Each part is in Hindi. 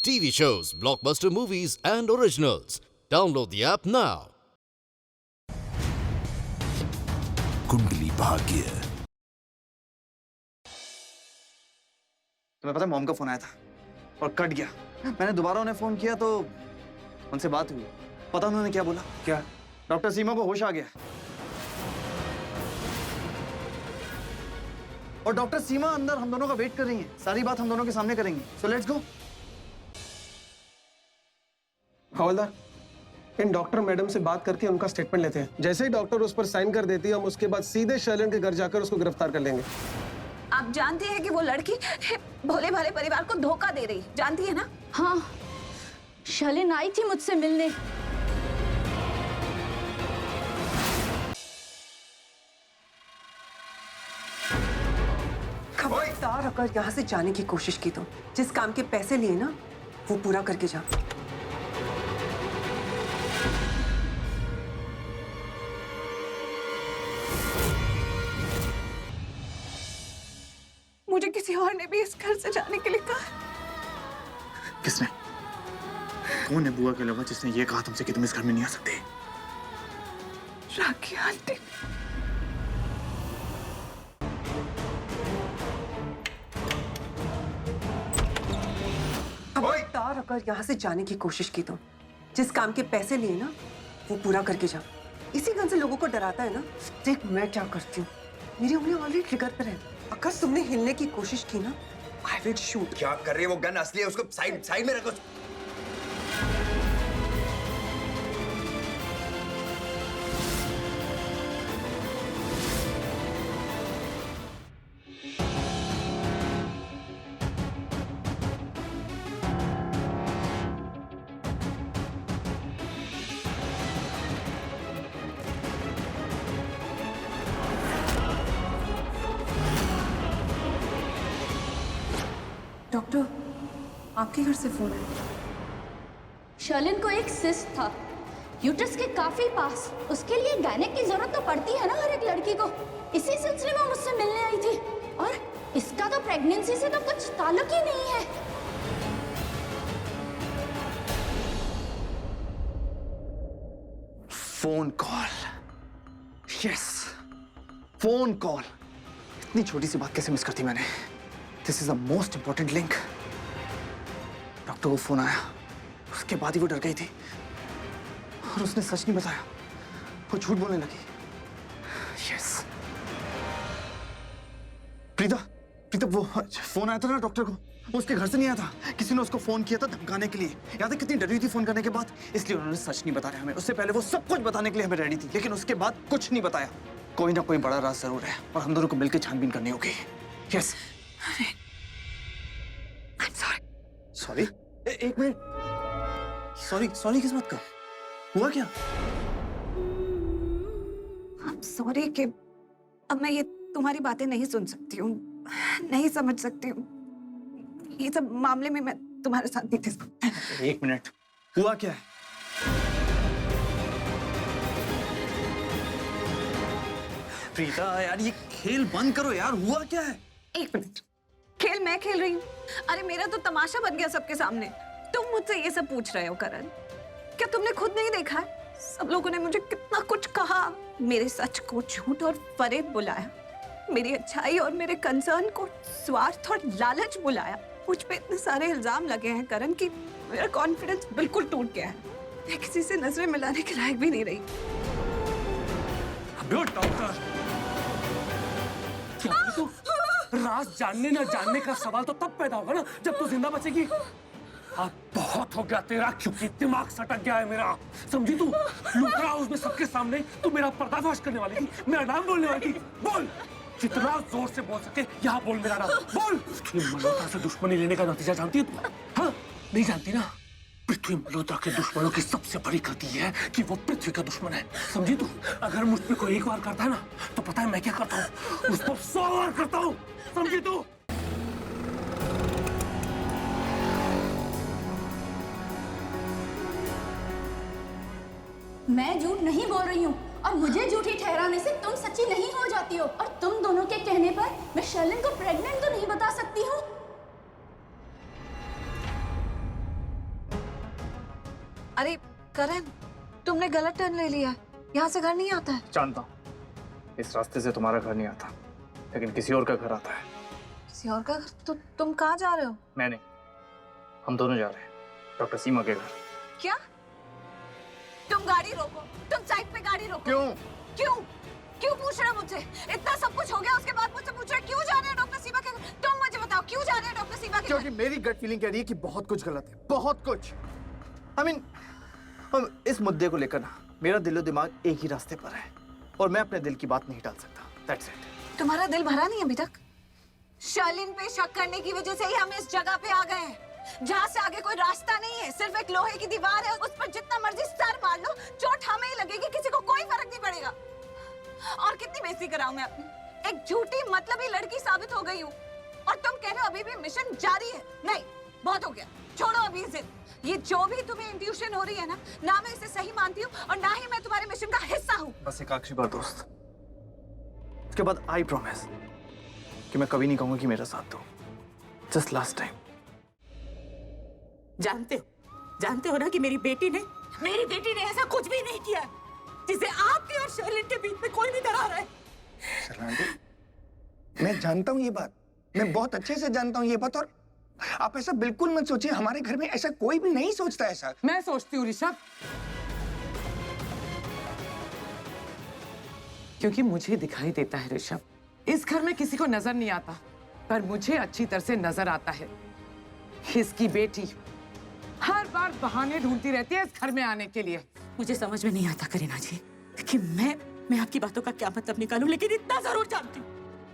TV shows, blockbuster movies, and originals. Download the app now. Kundali Bhagya. तुम्हें पता है मॉम का फोन आया था और कट गया। मैंने दोबारा उन्हें फोन किया तो उनसे बात हुई। पता उन्होंने क्या बोला? क्या? डॉक्टर सीमा को होश आ गया और डॉक्टर सीमा अंदर हम दोनों का वेट कर रही हैं। सारी बात हम दोनों के सामने करेंगी। So let's go. Havildar, in doctor madam से बात करके उनका स्टेटमेंट लेते हैं। जैसे ही डॉक्टर उस पर साइन कर देती है, हम उसके बाद सीधे शैलन के घर जाकर उसको गिरफ्तार कर लेंगे। आप जानती हैं कि वो लड़की भोले भाले परिवार को धोखा दे रही, जानती है ना? हाँ, शैलन आई थी मुझसे मिलने। खबरदार अगर यहाँ से जाने की कोशिश की तो जिस काम के पैसे लिए ना वो पूरा करके जा। मुझे किसी और ने भी इस घर से जाने के लिए कहा। किसने? कौन है बुआ के अलावा जिसने ये कहा तुमसे कि तुम इस घर में नहीं आ सकते? राखी आंटी। खबरदार अगर यहाँ से जाने की कोशिश की तो जिस काम के पैसे लिए ना वो पूरा करके जा। इसी गन से लोगों को डराता है ना। देख मैं क्या करती हूँ, मेरी उंगली ऑलरेडी ट्रिगर पर है। अगर तुमने हिलने की कोशिश की ना, आई विल शूट। क्या कर रही है? वो गन असली है, उसको साइड में रखो। डॉक्टर, आपके घर से फोन है। शैलन को एक सिस्ट था यूट्रस के काफी पास। उसके लिए गायनेक की जरूरत तो पड़ती है ना हर एक लड़की को। इसी सिलसिले में मुझसे मिलने आई थी और इसका तो प्रेगनेंसी से तो कुछ ताल्लुक ही नहीं है। Phone call. Yes, phone call. इतनी छोटी सी बात कैसे मिस करती मैंने? This is the most important link. Doctor को फोन आया, उसके बाद ही वो डर गई थी और उसने सच नहीं बताया, वो झूठ बोलने लगी। यस प्रीता, वो फोन आया था ना डॉक्टर को, वो उसके घर से नहीं आया था। किसी ने उसको फोन किया था धमकाने के लिए। याद है कितनी डरी थी फोन करने के बाद? इसलिए उन्होंने सच नहीं बताया हमें। उससे पहले वो सब कुछ बताने के लिए हमें रेडी थी, लेकिन उसके बाद कुछ नहीं बताया। कोई ना कोई बड़ा राज जरूर है और हम दोनों को मिलकर छानबीन करनी होगी। यस। सॉरी, एक मिनट। सॉरी किस बात का? हुआ क्या? सॉरी कि अब मैं ये तुम्हारी बातें नहीं सुन सकती हूँ, नहीं समझ सकती हूँ। ये सब मामले में मैं तुम्हारे साथ नहीं थी। एक मिनट, हुआ क्या है? प्रीता यार, ये खेल बंद करो यार। हुआ क्या है? एक मिनट, खेल मैं खेल रही हूँ? अरे मेरा तो तमाशा बन गया सबके सामने। तुम मुझसे ये सब पूछ रहे हो करण? क्या तुमने खुद नहीं देखा है? सब लोगों ने मुझे कितना कुछ कहा, मेरे सच को झूठ और फरेब बुलाया, मेरी अच्छाई और मेरे कंसर्न को स्वार्थ और लालच बुलाया। मुझ पे इतने सारे इल्जाम लगे हैं करण कि मेरा कॉन्फिडेंस बिल्कुल टूट गया है। मैं किसी से नजरें मिलाने के लायक भी नहीं रही। डॉक्टर, तो राज जानने ना जानने का सवाल तो तब पैदा होगा ना जब तू जिंदा बचेगी। अब बहुत हो गया तेरा, क्योंकि दिमाग सटक गया है मेरा। समझी तू? लुक रहा उसमें सबके सामने तू मेरा पर्दाफाश करने वाली थी, मेरा नाम बोलने वाली थी। बोल, जितना जोर से बोल सके यहाँ बोल मेरा नाम। बोल। पृथ्वी मल्होत्रा से दुश्मनी लेने का नतीजा जानती है तू? हाँ, नहीं जानती ना? पृथ्वी मल्होत्रा के दुश्मनों की सबसे बड़ी गलती है कि वो पृथ्वी का दुश्मन है। समझी तू? अगर मुझ पे कोई एक बार करता है ना तो पता है मैं क्या करता हूँ? उस पर 100 बार करता हूँ। समझी तू? मैं झूठ नहीं बोल रही हूँ और मुझे झूठी ठहराने से तुम सच्ची नहीं हो जाती हो। और तुम दोनों के कहने पर मैं शैलन को प्रेग्नेंट तो नहीं बता सकती हूँ। अरे करण, तुमने गलत टर्न ले लिया। यहाँ से घर नहीं आता है। जानता हूँ इस रास्ते से तुम्हारा घर नहीं आता, लेकिन किसी और का घर आता है। किसी और का घर? तो तुम कहाँ जा रहे हो? मैं नहीं, हम दोनों जा रहे हैं डॉक्टर सीमा के घर। क्या? तुम गाड़ी रोको, तुम साइड पे गाड़ी रोको। क्यों? क्यों? क्यों पूछ रहे हो मुझसे? इतना सब कुछ हो गया उसके बाद मुझसे पूछ रहे हो क्यों जा रहे हैं डॉक्टर सीमा के घर? तुम मुझे बताओ क्यों जा रहे हैं डॉक्टर सीमा के घर? क्योंकि मेरी गट फीलिंग कह रही है कि बहुत कुछ गलत है, बहुत कुछ। I mean, इस मुद्दे को लेकर ना मेरा दिलो दिमाग एक ही रास्ते पर है और मैं अपने दिल की बात नहीं डाल सकता। That's it. तुम्हारा दिल भरा नहीं अभी तक? शालिन पे शक करने की वजह से ही हम इस जगह पे आ गए हैं जहाँ से आगे कोई रास्ता नहीं है, सिर्फ एक लोहे की दीवार है। उस पर जितना मर्जी सर मार लो, चोट हमें ही लगेगी, किसी को कोई फर्क नहीं पड़ेगा। और कितनी बेइज्जती कराऊं मैं अपनी? एक झूठी मतलबी लड़की साबित हो गई हूँ और तुम कह रहे हो अभी भी मिशन जारी है। नहीं, बहुत हो गया, छोड़ो अभी जिद। ये जो भी तुम्हें इंट्यूशन हो रही है ना मैं इसे सही मानती हूँ और ना ही मैं तुम्हारे मिशन का हिस्सा हूँ। बस एक आखिरी बात दोस्त, उसके बाद आई प्रॉमिस कि मैं कभी नहीं कहूंगा कि मेरा साथ दो। Just last time. जानते हो ना कि मेरी बेटी ने ऐसा कुछ भी नहीं किया जिसे आपके और शर्लिन के बीच में कोई भी दरार है। मैं जानता हूँ ये बात, मैं बहुत अच्छे से जानता हूँ ये बात, और आप ऐसा बिल्कुल मत सोचिए। हमारे घर में ऐसा कोई भी नहीं सोचता ऐसा। मैं सोचती हूँ ऋषभ, क्योंकि मुझे दिखाई देता है ऋषभ, इस घर में किसी को नजर नहीं आता, पर मुझे अच्छी तरह से नजर आता है। इसकी बेटी हर बार बहाने ढूंढती रहती है इस घर में आने के लिए। मुझे समझ में नहीं आता करीना जी कि मैं आपकी बातों का क्या मतलब निकालूं, लेकिन इतना जरूर जानती हूँ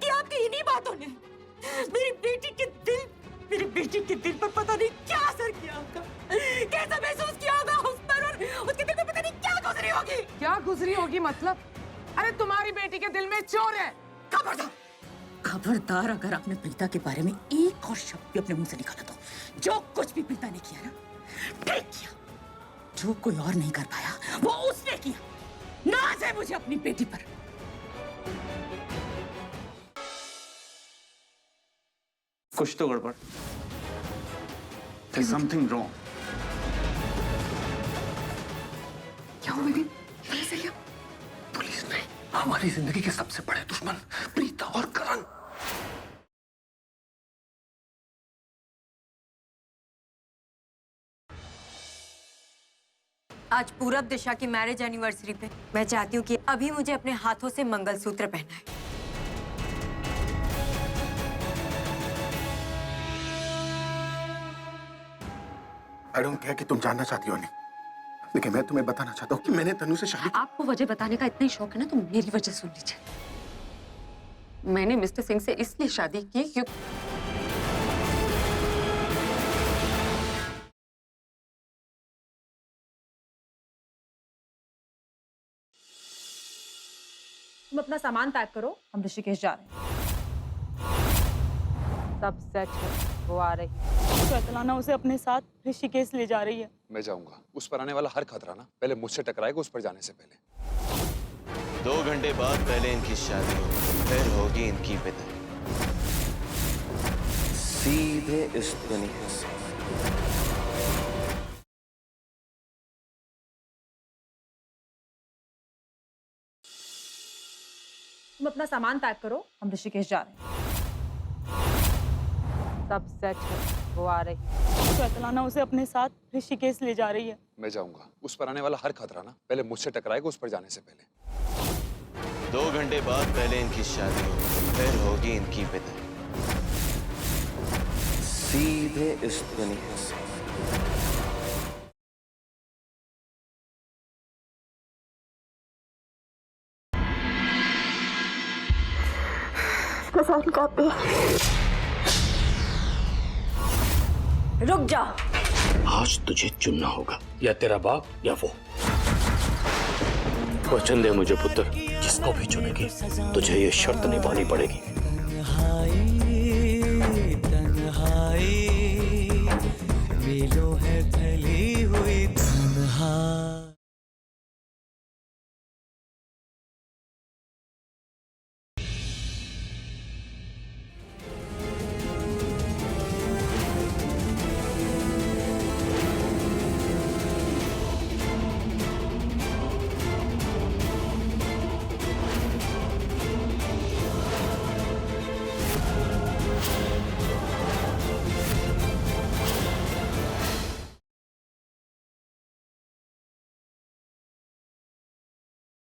कि आपकी इन्हीं बातों ने मेरी बेटी के दिल पर पता नहीं क्या असर किया होगा, कैसा महसूस किया होगा उस पर, और उसके दिल में पता नहीं क्या गुजरी होगी। क्या गुजरी होगी मतलब? अरे तुम्हारी बेटी के दिल में चोर है। खबरदार अगर आपने प्रीता के बारे में एक और शब्द भी अपने मुंह से निकाला तो जो कुछ भी प्रीता ने किया ना, ठीक किया। जो कोई और नहीं कर पाया वो उसने किया। नाज है मुझे अपनी बेटी पर। कुछ तो गड़बड़। There's something wrong. क्या हुआ बेबी? पुलिस है क्या? पुलिस नहीं, हमारी जिंदगी के सबसे बड़े दुश्मन प्रीता और करण। आज पूरब दिशा की मैरिज एनिवर्सरी पे मैं चाहती हूँ कि अभी मुझे अपने हाथों से मंगलसूत्र पहना है। I don't care कि तुम जानना चाहती हो नहीं, लेकिन मैं तुम्हें बताना चाहता हूँ कि मैंने तनु से शादी। आपको वजह बताने का इतना ही शौक है ना, तो मेरी वजह सुन लीजिए। मैंने मिस्टर सिंह से इसलिए शादी की क्योंकि तुम अपना सामान पैक करो, हम ऋषिकेश जा रहे हैं। सब सेट है, वो आ रही है। श्वेतलाना उसे अपने साथ ऋषिकेश ले जा रही है। मैं जाऊंगा, उस पर आने वाला हर खतरा ना पहले मुझसे टकराएगा उस पर जाने से पहले। 2 घंटे बाद पहले इनकी शादी होगी, फिर होगी इनकी विदाई सीधे इस दुनिया से। तुम अपना सामान पैक करो, हम ऋषिकेश जा रहे हैं। सब सेट है, वो आ रही है। श्वेतलाना उसे अपने साथ ऋषिकेश ले जा रही है। मैं जाऊंगा, उस पर आने वाला हर खतरा ना पहले मुझसे टकराएगा उस पर जाने से पहले। 2 घंटे बाद पहले इनकी शादी होगी, फिर होगी इनकी विदाई सीधे इस दुनिया से। रुक जा। आज तुझे चुनना होगा, या तेरा बाप या वो। वचन दे मुझे पुत्र, जिसको भी चुनेगी तुझे ये शर्त निभानी पड़ेगी। तन्हाई, मिलो है फैली हुई तन्हाई।